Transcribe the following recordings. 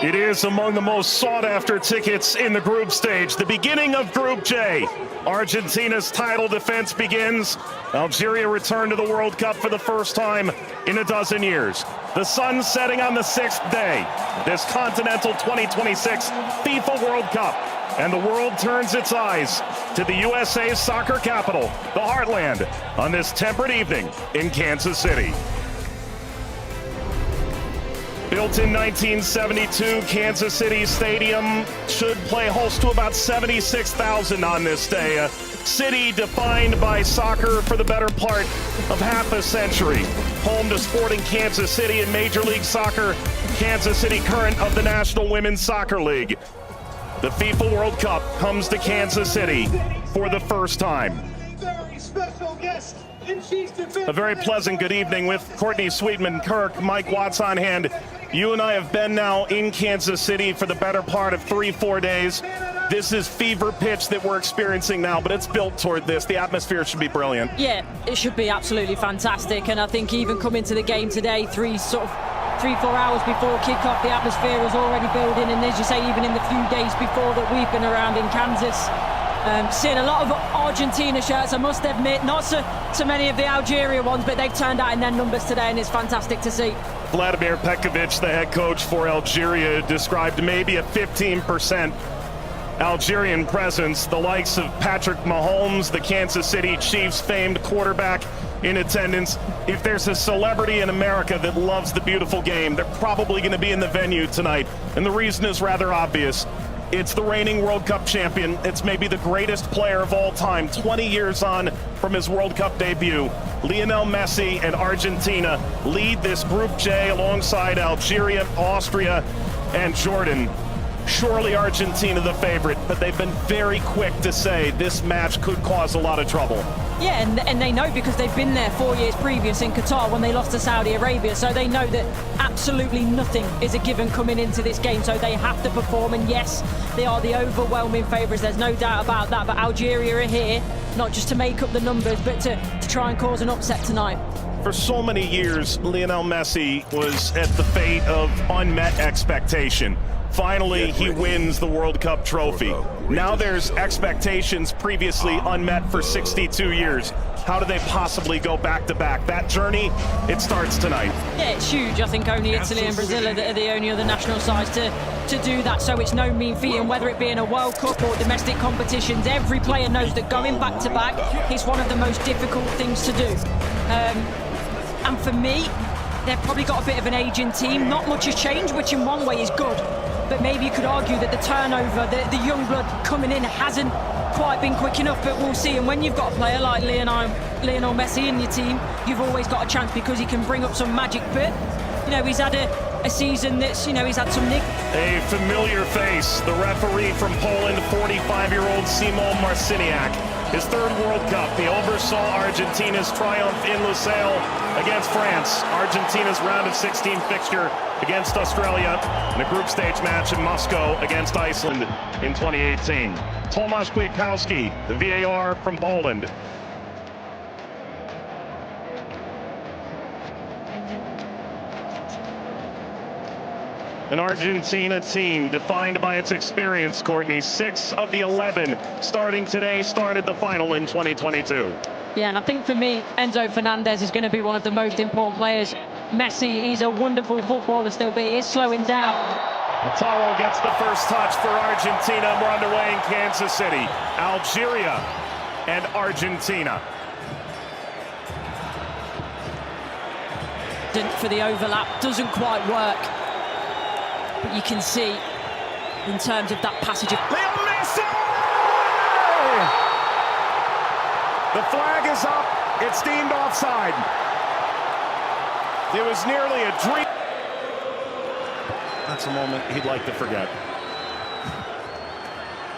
It is among the most sought-after tickets in the group stage. The beginning of Group J. Argentina's title defense begins. Algeria returned to the World Cup for the first time in a dozen years. The sun setting on the 6th day. This Continental 2026 FIFA World Cup. And the world turns its eyes to the USA's soccer capital, the Heartland, on this temperate evening in Kansas City. Built in 1972, Kansas City Stadium should play host to about 76,000 on this day. A city defined by soccer for the better part of half a century. Home to Sporting Kansas City in Major League Soccer, Kansas City Current of the National Women's Soccer League. The FIFA World Cup comes to Kansas City for the first time. A very pleasant good evening with Courtney Sweetman-Kirk, Mike Watts on hand. You and I have been now in Kansas City for the better part of 3-4 days. This is fever pitch that we're experiencing now, but it's built toward this. The atmosphere should be brilliant. Yeah, it should be absolutely fantastic. And I think even coming to the game today, 3-4 hours before kickoff, the atmosphere was already building. And as you say, even in the few days before that we've been around in Kansas, seeing a lot of Argentina shirts, I must admit, not so many of the Algeria ones, but they've turned out in their numbers today, and it's fantastic to see. Vladimir Petkovic, the head coach for Algeria, described maybe a 15% Algerian presence. The likes of Patrick Mahomes, the Kansas City Chiefs famed quarterback, in attendance. If there's a celebrity in America that loves the beautiful game, they're probably going to be in the venue tonight. And the reason is rather obvious. It's the reigning World Cup champion. It's maybe the greatest player of all time, 20 years on from his World Cup debut. Lionel Messi and Argentina lead this Group J alongside Algeria, Austria, and Jordan. Surely Argentina the favorite, but they've been very quick to say this match could cause a lot of trouble. Yeah, and they know because they've been there 4 years previous in Qatar when they lost to Saudi Arabia, so they know that absolutely nothing is a given coming into this game, so they have to perform. And yes, they are the overwhelming favourites, there's no doubt about that, but Algeria are here not just to make up the numbers, but to try and cause an upset tonight. For so many years, Lionel Messi was at the fate of unmet expectation. Finally, he wins the World Cup trophy. Now there's expectations previously unmet for 62 years. How do they possibly go back-to-back? That journey, it starts tonight. Yeah, it's huge. I think only Italy and Brazil are the only other national sides to do that, so it's no mean feat. And whether it be in a World Cup or domestic competitions, every player knows that going back-to-back is one of the most difficult things to do. And for me, they've probably got a bit of an aging team. Not much has changed, which in one way is good. But maybe you could argue that the turnover, the young blood coming in hasn't quite been quick enough, but we'll see. And when you've got a player like Lionel Messi in your team, you've always got a chance because he can bring up some magic. But, you know, he's had a season that's, you know, he's had some nick. A familiar face, the referee from Poland, 45-year-old Szymon Marciniak. His third World Cup, he oversaw Argentina's triumph in Lusail against France. Argentina's round of 16 fixture against Australia in a group stage match in Moscow against Iceland in 2018. Tomasz Kwiatkowski, the VAR from Poland. An Argentina team defined by its experience, Courtney. 6 of the 11 starting today started the final in 2022. Yeah, and I think for me, Enzo Fernandez is going to be one of the most important players. Messi, he's a wonderful footballer still, but he is slowing down. Lautaro gets the first touch for Argentina. We're underway in Kansas City. Algeria and Argentina. For the overlap, doesn't quite work. But you can see, in terms of that passage of Lionel Messi! The flag is up. It's deemed offside. It was nearly a dream. That's a moment he'd like to forget.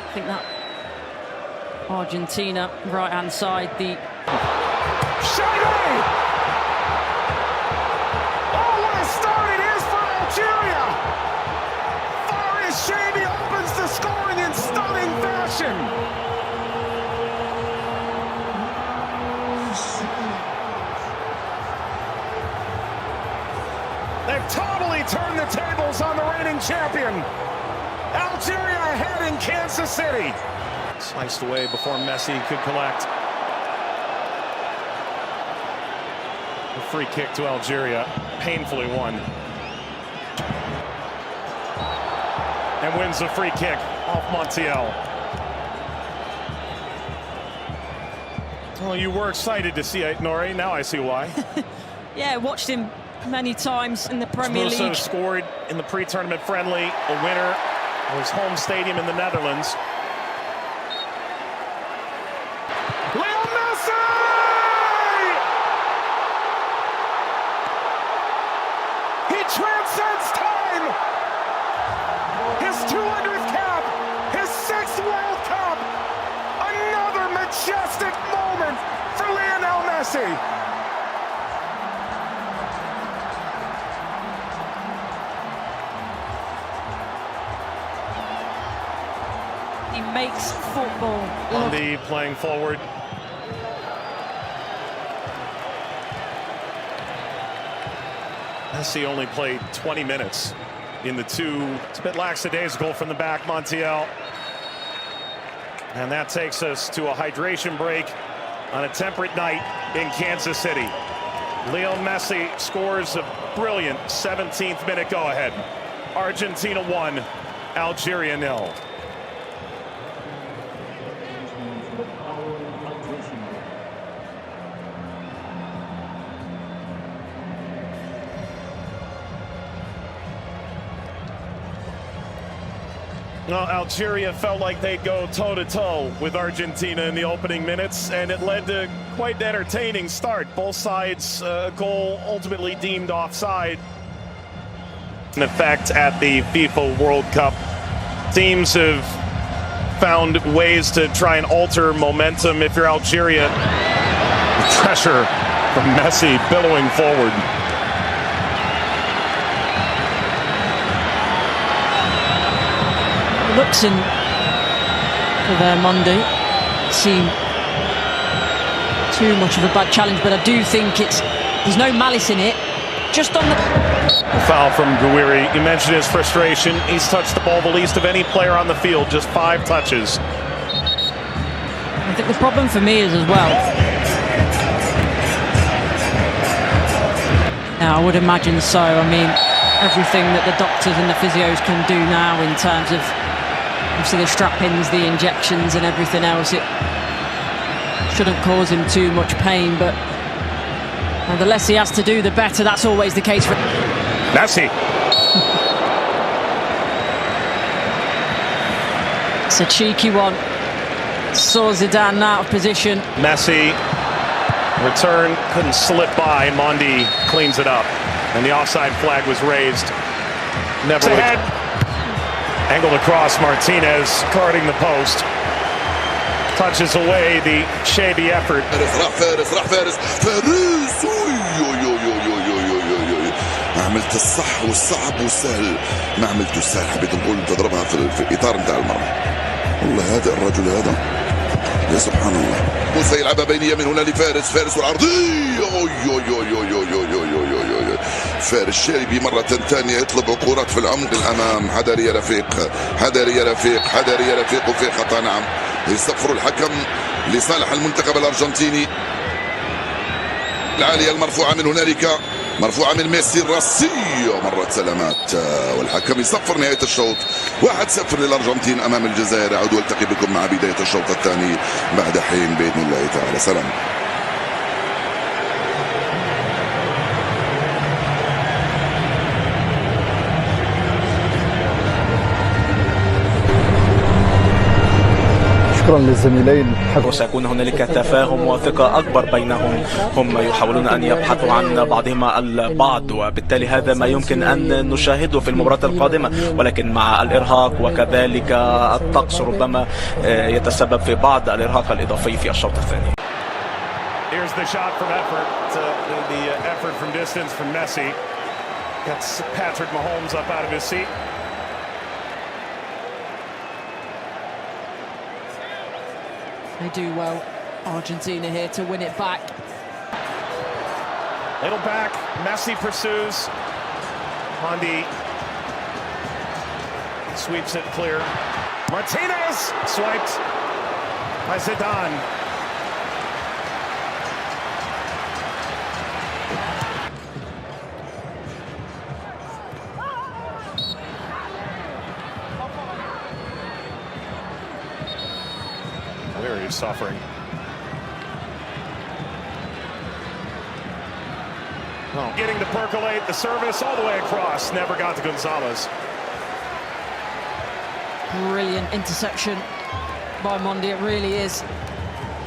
I think that Argentina, right-hand side, the... Shady! Oh, what a start it is for Algeria! Shady opens the scoring in stunning fashion. They've totally turned the tables on the defending champion. Algeria ahead in Kansas City. Sliced away before Messi could collect. A free kick to Algeria, painfully won. And wins the free kick off Montiel. Well, you were excited to see it, Nori. Now I see why. Yeah, watched him many times in the Premier League. Also scored in the pre-tournament friendly, a winner of his home stadium in the Netherlands. Lionel Messi! He transcends time! His 200th cap, his 6th World Cup! Another majestic moment for Lionel Messi! He makes football look. Andy playing forward. Messi only played 20 minutes in the two. It's a bit lackadaisical from the back, Montiel. And that takes us to a hydration break on a temperate night in Kansas City. Lionel Messi scores a brilliant 17th minute go-ahead. Argentina 1, Algeria 0. Well, Algeria felt like they'd go toe-to-toe with Argentina in the opening minutes, and it led to quite an entertaining start. Both sides, goal ultimately deemed offside. In effect at the FIFA World Cup, teams have found ways to try and alter momentum. If you're Algeria, pressure from Messi billowing forward. Looks in for their Monday. Seem too much of a bad challenge, but I do think there's no malice in it. Just on the foul from Gouiri. You mentioned his frustration. He's touched the ball the least of any player on the field, just 5 touches. I think the problem for me is as well. Now, I would imagine so. I mean, everything that the doctors and the physios can do now in terms of obviously the strap-ins, the injections and everything else, it shouldn't cause him too much pain, but the less he has to do, the better. That's always the case for Messi. It's a cheeky one. Saw Zidane out of position. Messi, return, couldn't slip by. Mondi cleans it up, and the offside flag was raised. Never ahead. Angled across, Martinez guarding the post. Touches away the shady effort. ما عملت الصح والصعب والسهل، ما عملت السهل. حبيت نقول تضربها في اطار نتاع المرمى. والله هذا الرجل هذا يا سبحان الله. موسى يلعبها بينيه من هنا لفارس، فارس والعرضيه. فارس شاربي مرة ثانية يطلب كرات في العمق الأمام. حذر يا رفيق، حذر يا رفيق، حذر يا رفيق. وفي خطأ نعم. يصفر الحكم لصالح المنتخب الأرجنتيني. العالية المرفوعة من هنالك، مرفوعة من ميسي الراسية. مرت سلامات والحكم يصفر نهاية الشوط. 1-0 للأرجنتين أمام الجزائر. أعود والتقي بكم مع بداية الشوط الثاني بعد حين بإذن الله تعالى. سلام. شكرا للزميلين. وسيكون هنالك تفاهم وثقة أكبر بينهم. هم يحاولون أن يبحثوا عن بعضهما البعض، وبالتالي هذا ما يمكن أن نشاهده في المباراة القادمة، ولكن مع الإرهاق وكذلك الطقس ربما يتسبب في بعض الإرهاق الإضافي في الشوط الثاني. Here's the shot from effort. The effort from distance from Messi. Gets Patrick Mahomes up out of his seat. They do well, Argentina here to win it back. Little back, Messi pursues. Mondi Sweeps it clear. Martinez swiped by Zidane. Very suffering. Oh. Getting to percolate the service all the way across. Never got to Gonzalez. Brilliant interception by Mondi, it really is.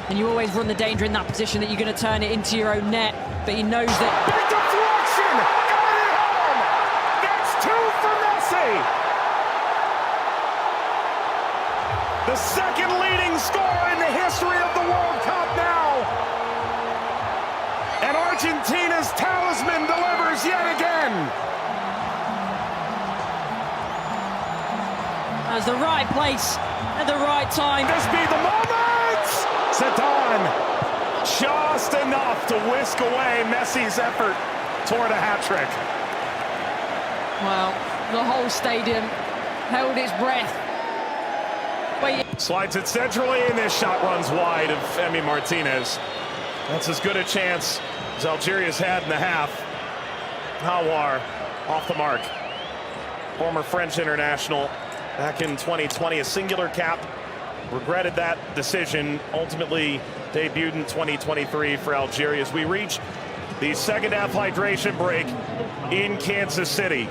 And you always run the danger in that position that you're going to turn it into your own net, but he knows that. Big deflection! Got it home! That's 2 for Messi! The second leading scorer in the history of the World Cup now! And Argentina's talisman delivers yet again! That's the right place at the right time. This be the moment! Zidane, just enough to whisk away Messi's effort toward a hat-trick. Well, the whole stadium held its breath. Slides it centrally, and this shot runs wide of Emi Martinez. That's as good a chance as Algeria's had in the half. Hawar off the mark. Former French international back in 2020, a singular cap. Regretted that decision. Ultimately debuted in 2023 for Algeria as we reach the second half hydration break in Kansas City.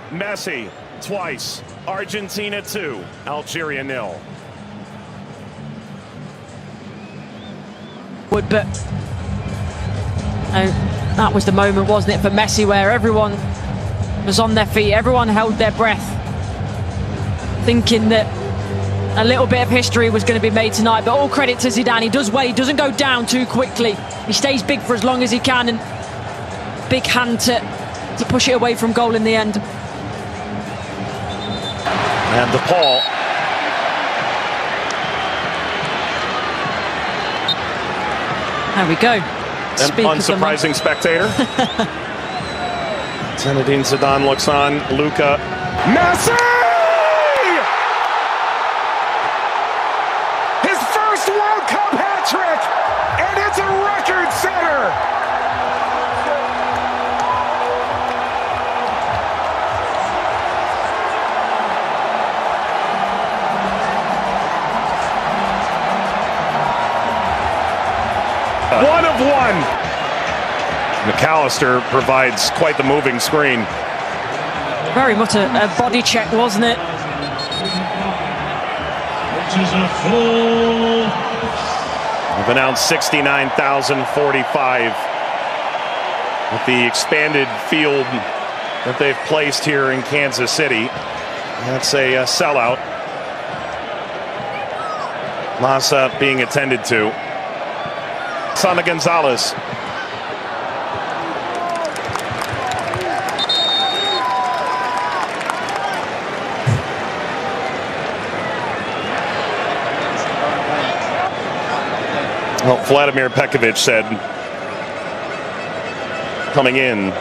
Messi twice. Argentina 2, Algeria 0. But that was the moment, wasn't it, for Messi, where everyone was on their feet, everyone held their breath, thinking that a little bit of history was going to be made tonight. But all credit to Zidane. He does well, he doesn't go down too quickly. He stays big for as long as he can, and big hand to push it away from goal in the end. And DePaul. There we go. An unsurprising spectator. Zinedine Zidane looks on. Luka. Messi! His first World Cup hat-trick! And it's a record setter! One of one. McAllister provides quite the moving screen. Very much a body check, wasn't it? We've announced 69,045 with the expanded field that they've placed here in Kansas City. That's a sellout. Massa being attended to. Sana Gonzalez. Well, Vladimir Pekovic said coming in.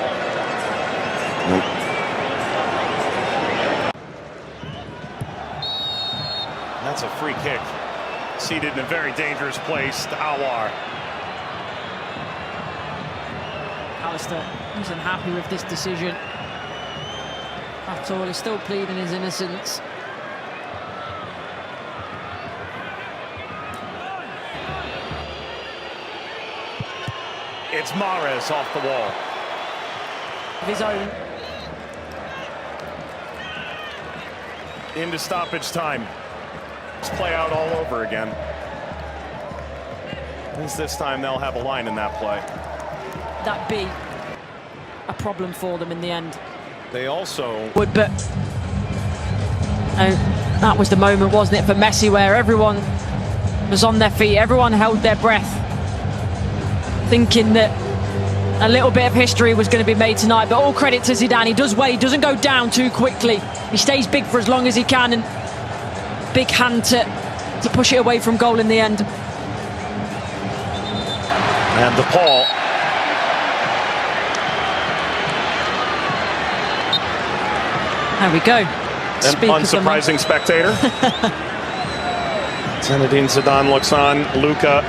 That's a free kick. Seated in a very dangerous place to Awar. Alistair isn't happy with this decision at all. He's still pleading his innocence. It's Mahrez off the wall. Of his own. Into stoppage time. Let's play out all over again. At least this time they'll have a line in that play. That be a problem for them in the end. They also But that was the moment, wasn't it, for Messi, where everyone was on their feet, everyone held their breath, thinking that a little bit of history was going to be made tonight. But all credit to Zidane. He does well, he doesn't go down too quickly. He stays big for as long as he can, and big hand to push it away from goal in the end. And DePaul. There we go. An unsurprising spectator. Zinedine Zidane looks on. Luka